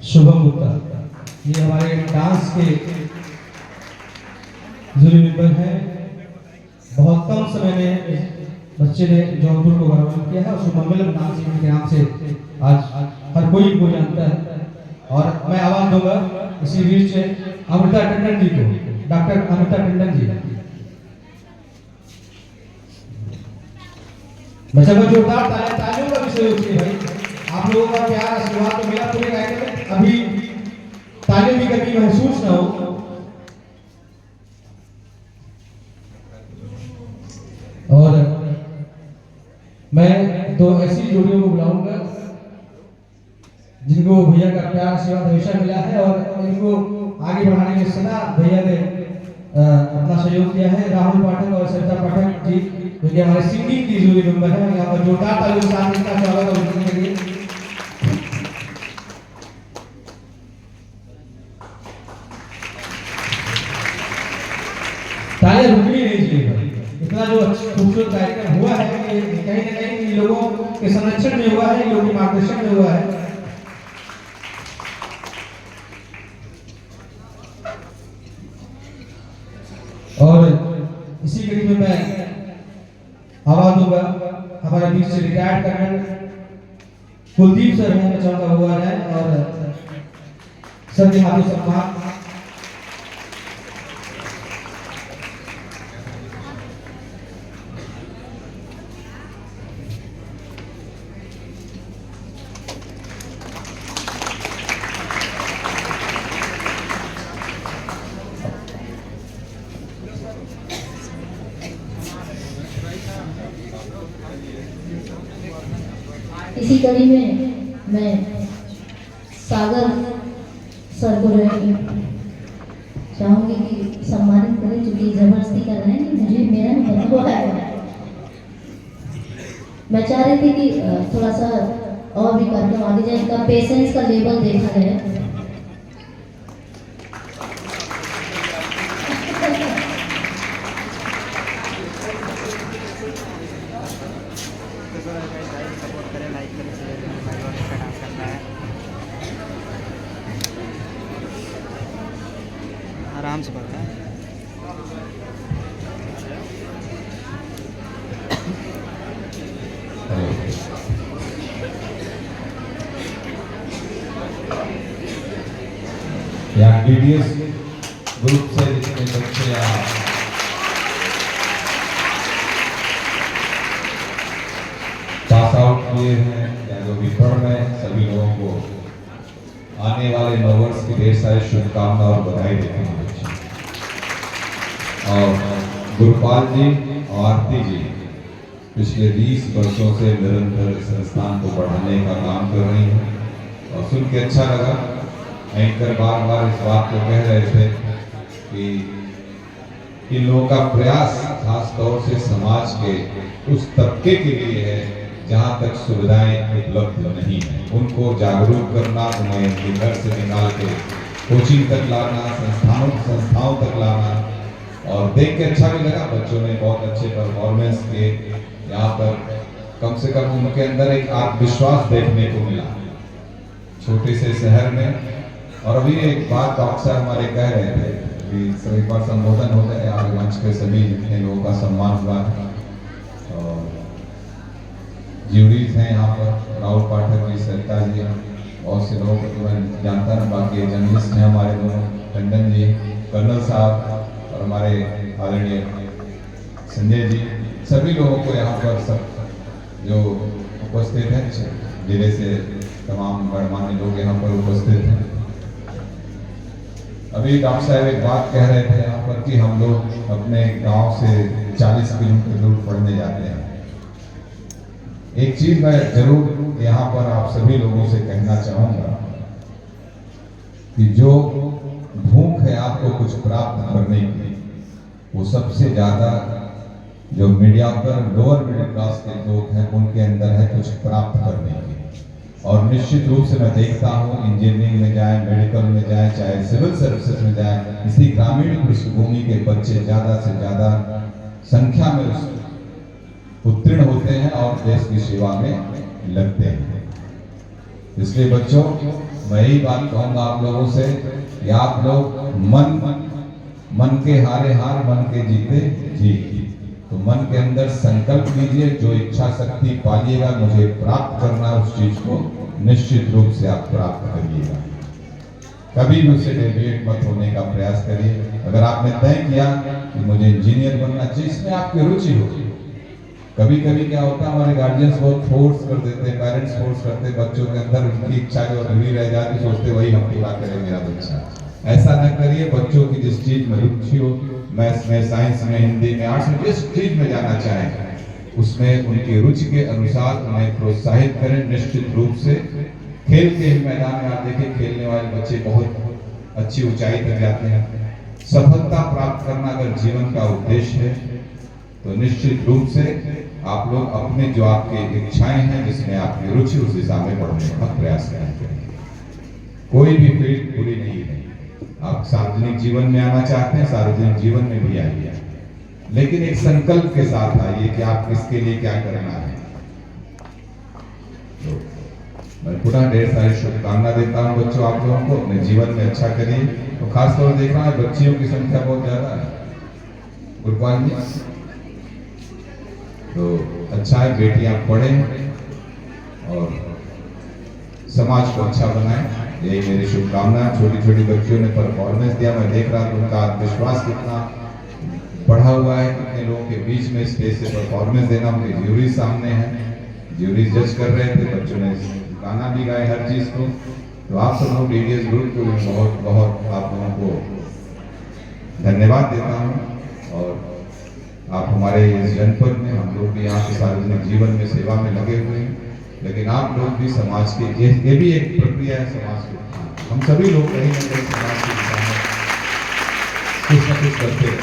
शुभम गुप्ता, ये हमारे डांस के जूरी मेंबर हैं। बहुत कम समय में बच्चे ने जौनपुर को गौरवान्वित किया है और शुभमंगलम डांस इवेंट के नाम से आज हर कोई इनको जानता है। और मैं आवाज दूंगा इसी बीच अमृता टंडन जी को, डॉक्टर अमृता टंडन जी। बच्चा को जोरदार तालियों का विषय होती है भाई। आप लोगों का प्यार आशीर्वाद तो मिला पूरे कार्यक्रम में, अभी तालियों की कमी महसूस ना हो। और मैं तो ऐसी जोड़ियों को बुलाऊंगा जिनको भैया का प्यार आशीर्वाद हमेशा मिला है और इनको आगे बढ़ाने में सदा भैया ने अपना सहयोग किया है। राहुल पाठक और सरिता पाठक जी जो कि हमारे सिंगिंग की जूरी मेंबर है, यहाँ पर जोरदार तालियों के साथ इनका स्वागत करने के लिए। तालियां रुकनी नहीं चाहिए। इतना जो खूबसूरत कार्यक्रम हुआ है कि कहीं ना कहीं इन लोगों के संरक्षण में हुआ है, इन लोगों के मार्गदर्शन में हुआ है। और इसी कड़ी में मैं आवाज दूंगा हमारे बीच से रिटायर्ड कर्नल कुलदीप सर हैं, मैं चाहूंगा हुआ है और सर के हाथों सम्मान। इसी कड़ी में मैं सागर सर को चाहूंगी कि सम्मानित करें, क्योंकि जबरदस्ती कर रहे हैं कि मुझे मेरा नहीं पता है। मैं चाह रही थी कि थोड़ा सा और भी कार्यक्रम आगे जाए, इनका पेशेंस का लेवल देखा जाए। आराम से पढ़ना है। या डीडीएस ग्रुप से जितने बच्चे पास आउट किए हैं या जो भी पढ़ रहे हैं, सभी लोगों को आने वाले नववर्ष की ढेर सारी शुभकामना और बधाई देते हैं। और गुरुपाल जी और आरती जी पिछले 20 वर्षों से निरंतर इस संस्थान को बढ़ाने का काम कर रही हैं और सुन के अच्छा लगा। एंकर बार बार इस बात को कह रहे थे कि इन लोगों का प्रयास खास तौर से समाज के उस तबके के लिए है जहाँ तक सुविधाएं उपलब्ध नहीं है, उनको जागरूक करना, उन्हें घर से निकाल के कोचिंग तक लाना, संस्थाओं तक लाना। और देख के अच्छा भी लगा, बच्चों ने बहुत अच्छे परफॉर्मेंस किए। यहाँ पर कम से कम उनके अंदर एक आत्मविश्वास देखने को मिला छोटे से शहर में। और अभी एक बात अक्सर हमारे कह रहे थे कि सभी बार संबोधन हो जाए, आज मंच पे सभी जितने लोगों का सम्मान हुआ है और ज्यूरीज हैं यहाँ पर, राहुल पाठक जी, सरिता जी, बहुत से लोगों को मैं जानता ना, बाकी जर्नलिस्ट हैं हमारे दोनों, टंडन जी, कर्नल साहब और हमारे आदरणीय संजय जी, सभी लोगों को यहाँ पर सब जो उपस्थित हैं, जिले से तमाम गणमान्य लोग यहाँ पर उपस्थित हैं। अभी डॉक्टर साहब एक बात कह रहे थे यहाँ पर कि हम लोग अपने गांव से 40 किलोमीटर दूर पढ़ने जाते हैं। एक चीज मैं जरूर यहाँ पर आप सभी लोगों से कहना चाहूंगा कि जो भूख है आपको कुछ प्राप्त करने की, वो सबसे ज्यादा जो मीडियाकर लोअर मिडिल क्लास के लोग हैं उनके अंदर है कुछ प्राप्त करने की। और निश्चित रूप से मैं देखता हूँ इंजीनियरिंग में जाए, मेडिकल में जाए, चाहे सिविल सर्विसेज में जाए, इसी ग्रामीण पृष्ठभूमि के बच्चे ज्यादा से ज्यादा संख्या में उत्तीर्ण होते हैं और देश की सेवा में लगते हैं। इसलिए बच्चों मैं यही बात कहूंगा आप लोगों से कि आप लोग मन के हारे हार, मन के जीते जीत। तो मन के अंदर संकल्प लीजिए, जो इच्छा शक्ति पालिएगा मुझे प्राप्त करना है, उस चीज को निश्चित रूप से आप प्राप्त करिएगा। कभी भी उससे डेविएट मत होने का प्रयास करिए। अगर आपने तय किया कि मुझे इंजीनियर बनना चाहिए, इसमें आपकी रुचि हो। कभी कभी क्या होता है, हमारे गार्जियंस बहुत फोर्स कर देते हैं, पेरेंट्स फोर्स करते हैं बच्चों के अंदर, उनकी इच्छा जो अधूरी रह जाती, सोचते वही हम पूरा करें मेरा बच्चा। ऐसा न करिए। बच्चों की जिस चीज में रुचि हो, मैथ्स में, साइंस में, हिंदी में, आर्ट्स में, जिस चीज में जाना चाहें उसमें उनकी रुचि के अनुसार उन्हें प्रोत्साहित करें। निश्चित रूप से खेल के मैदान में आप देखिए, खेलने वाले बच्चे बहुत अच्छी ऊंचाई तक जाते हैं। सफलता प्राप्त करना अगर जीवन का उद्देश्य है तो निश्चित रूप से आप लोग अपने जो आपकी इच्छाएं हैं, जिसमें आपकी रुचि, उस दिशा में बढ़ने का प्रयास करें। कोई भी फील्ड बुरी नहीं है। आप सार्वजनिक जीवन में आना चाहते हैं, सार्वजनिक जीवन में भी आइए, लेकिन एक संकल्प के साथ आइए कि आप किसके लिए क्या करना है। तो मैं पुनः ढेर सारी शुभकामना देता हूँ बच्चों, आप लोगों को अपने जीवन में अच्छा करिए। तो खासतौर देख रहा है बच्चियों की संख्या बहुत ज्यादा है गुरुपाल जी, तो अच्छा है बेटियां पढ़ें और समाज को अच्छा बनाएं, यही मेरी शुभकामना। छोटी छोटी बच्चियों ने परफॉर्मेंस दिया, मैं देख रहा था उनका आत्मविश्वास कितना बढ़ा हुआ है, कितने लोगों के बीच में स्टेज से परफॉर्मेंस देना। उनके ज्यूरी सामने है, ज्यूरी जज कर रहे थे, बच्चों ने गाना भी गाए, हर चीज को। तो आप सब लोग डीडीएस ग्रुप को बहुत बहुत आप लोगों को धन्यवाद देता हूँ। और आप हमारे इस जनपद में, हम लोग भी यहाँ के सार्वजनिक जीवन में सेवा में लगे हुए हैं, लेकिन आप लोग भी समाज के, ये भी एक प्रक्रिया है समाज के। हम सभी लोग कहीं ना कहीं समाज के दिशा में कुछ न कुछ करते हैं।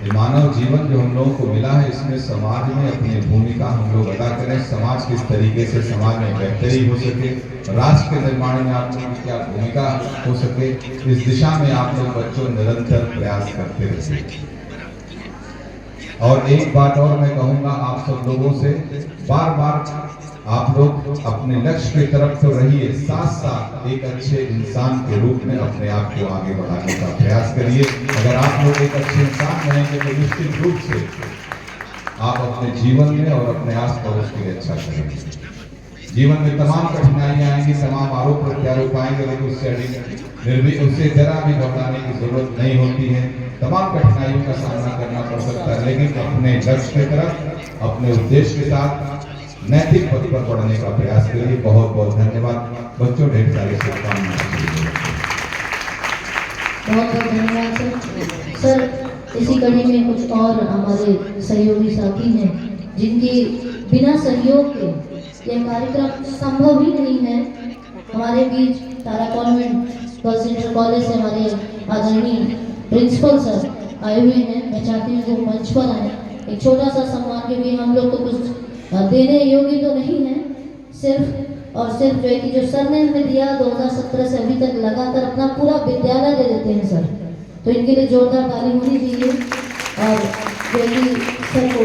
ये मानव जीवन जो हम लोगों को मिला है, इसमें समाज में अपनी भूमिका हम लोग अदा करें। समाज किस तरीके से समाज में बेहतरी हो सके, राष्ट्र के निर्माण में आप लोगों की क्या भूमिका हो सके, इस दिशा में आप लोग बच्चों निरंतर प्रयास करते रहे। और एक बात और मैं कहूंगा आप सब लोगों से, बार बार आप लोग अपने लक्ष्य की तरफ तो रहिए, साथ साथ एक अच्छे इंसान के रूप में अपने आप को आगे बढ़ाने का प्रयास करिए। अगर आप लोग एक अच्छे इंसान रहेंगे तो निश्चित रूप से आप अपने जीवन में और अपने आस पड़ोस के लिए अच्छा करेंगे। जीवन में तमाम कठिनाइयां आएंगी, तमाम आरोप प्रत्यारोप आएंगे, लेकिन उससे जरा भी घबराने की जरूरत नहीं होती है। तमाम कठिनाइयों का सामना करना पड़ सकता है, लेकिन अपने लक्ष्य की तरफ, अपने उद्देश्य के साथ नैतिक पथ पर बढ़ने का प्रयास करिए। बहुत बहुत धन्यवाद बच्चों, ढेर सारी शुभकामनाएं। बहुत बहुत धन्यवाद सर। इसी कड़ी में कुछ और हमारे सहयोगी साथी हैं जिनकी बिना सहयोग के यह कार्यक्रम संभव ही नहीं है। हमारे बीच तारा कॉन्वेंट गर्ल्स इंटर कॉलेज से हमारे आदरणीय प्रिंसिपल सर आए हुए हैं। मैं चाहती हूँ वो मंच पर आए, एक छोटा सा सम्मान के भी। हम लोग तो कुछ देने योग्य तो नहीं है, सिर्फ और सिर्फ जो है कि जो सर ने हमें दिया 2017 से अभी तक लगातार अपना पूरा विद्यालय दे देते हैं सर, तो इनके लिए जोरदार ताली होनी चाहिए। और जो है कि सर को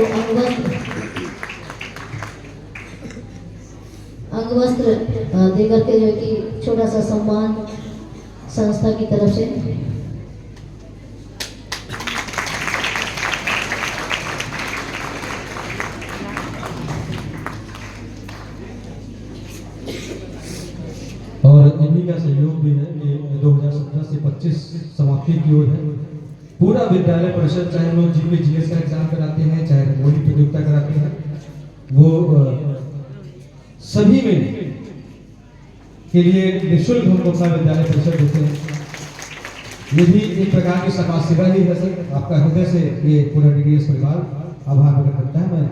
अंगवस्त्र देकर के जो है कि छोटा सा सम्मान संस्था की तरफ से। और इन्हीं का सहयोग भी है कि 2017 से 25 समाप्ति की ओर है। पूरा विद्यालय परिषद, चाहे हम लोग जीपीजीएस का एग्जाम कराते हैं, चाहे रंगोली प्रतियोगिता कराते हैं, वो सभी में के लिए निःशुल्क हमको अपना विद्यालय परिषद देते हैं। ये भी एक प्रकार की समाज सेवा ही है सर। आपका हृदय से ये पूरा डीडीएस परिवार आभार प्रकट करता है। मैं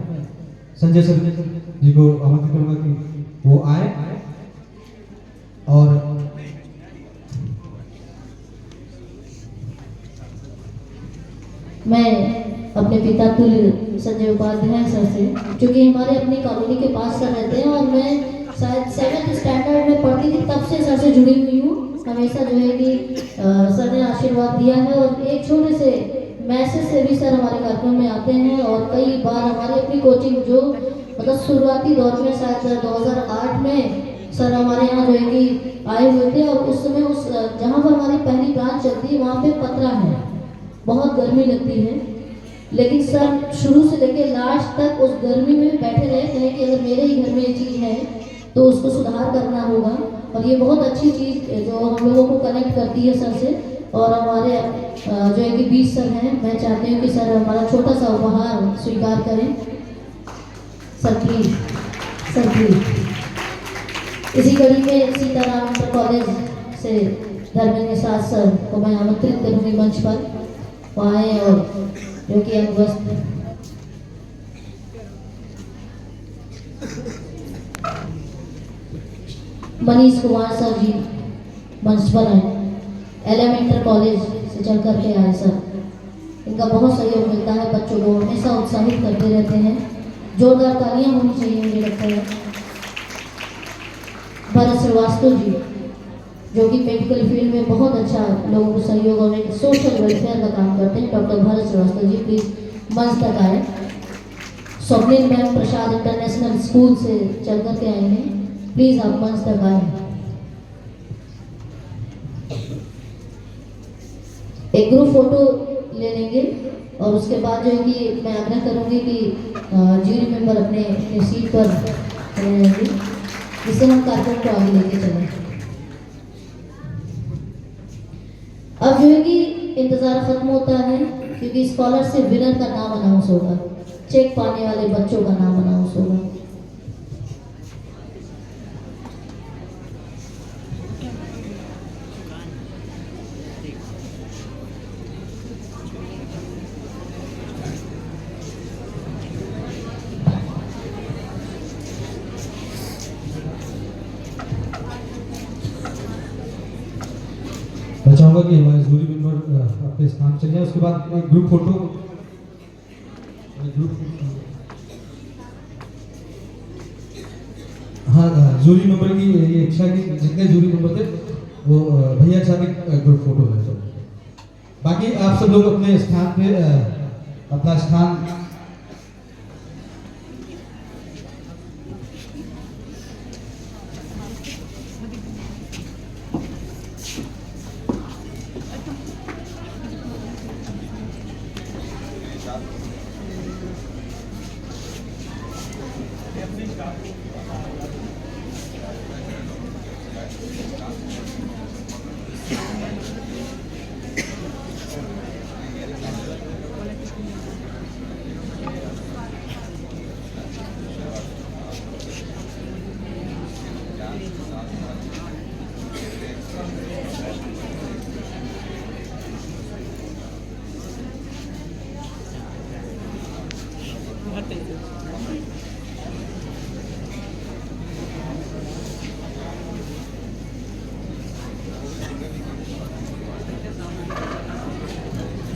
संजय सर जी को आमंत्रित करूंगा कि वो आए और मैं अपने पिता तुल्य संजय उपाध्याय सर से, क्योंकि हमारे अपनी कॉलोनी के पास सर रहते हैं और मैं शायद 7th स्टैंडर्ड में पढ़ती थी तब से सर से जुड़ी हुई हूँ। हमेशा जो है कि सर ने आशीर्वाद दिया है और एक छोटे से मैसेज से भी सर हमारे कार्यक्रम में आते हैं। और कई बार हमारी अपनी कोचिंग जो मतलब शुरुआती दौर में शायद 2008 में सर हमारे यहाँ जो है कि आए हुए थे, और उस समय उस जहाँ पर हमारी पहली ब्रांच चलती है वहाँ पे पतरा है, बहुत गर्मी लगती है, लेकिन सर शुरू से लेकर लास्ट तक उस गर्मी में बैठे रहे, कहे कि अगर मेरे ही घर में ये चीज़ है तो उसको सुधार करना होगा। और ये बहुत अच्छी चीज़ जो हम लोगों को कनेक्ट करती है सर से। और हमारे जो है कि 20 सर हैं, मैं चाहती हूँ कि सर हमारा छोटा सा उपहार स्वीकार करें। Sir please, sir please. इसी कड़ी में सीताराम इंटर कॉलेज से धर्मेंद्र साथ सर को मैं आमंत्रित करूँगी मंच पर, वो आए और जो कि अनुवस्थ मनीष कुमार सर जी मंच पर आए, LM इंटर कॉलेज से चल करके आए सर। इनका बहुत सहयोग मिलता है, बच्चों को हमेशा उत्साहित करते रहते हैं। जोरदार तालियां होनी चाहिए मुझे लगता है। भरत श्रीवास्तव जी जो कि मेडिकल फील्ड में बहुत अच्छा लोगों को सहयोग और एक सोशल वेलफेयर का काम करते हैं, डॉक्टर भरत श्रीवास्तव जी प्लीज मंच तक आए। Swapnil ma'am Prasad international school से चल करके आए हैं, प्लीज आप मंच तक आए। एक ग्रुप फोटो ले लेंगे और उसके बाद जो है कि मैं आग्रह करूंगी कि जूरी मेंबर अपने अपने सीट पर चले जाएंगे, जिससे हम कार्यक्रम को आगे लेके चलें। अब जो है कि इंतजार खत्म होता है, क्योंकि स्कॉलरशिप विनर का नाम अनाउंस होगा, चेक पाने वाले बच्चों का नाम अनाउंस होगा। मैं चाहूँगा कि हमारे जूरी मेंबर अपने स्थान चले जाए, उसके बाद एक ग्रुप फोटो हाँ जूरी मेंबर की ये इच्छा की जितने जूरी मेंबर थे वो भैया के साथ एक ग्रुप फोटो है। तो बाकी आप सब लोग अपने स्थान पे अपना स्थान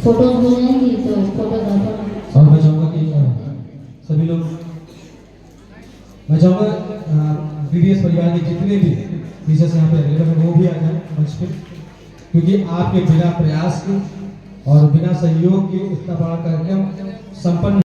फोटो हो जाएंगी तो फोटोग्राफर। और मैं चाहूँगा कि सभी लोग, मैं चाहूँगा BDS परिवार के जितने भी टीचर्स यहाँ पे अवेलेबल हैं वो भी आ जाए मंच पे, क्योंकि आपके बिना प्रयास के और बिना सहयोग के इतना बड़ा कार्यक्रम संपन्न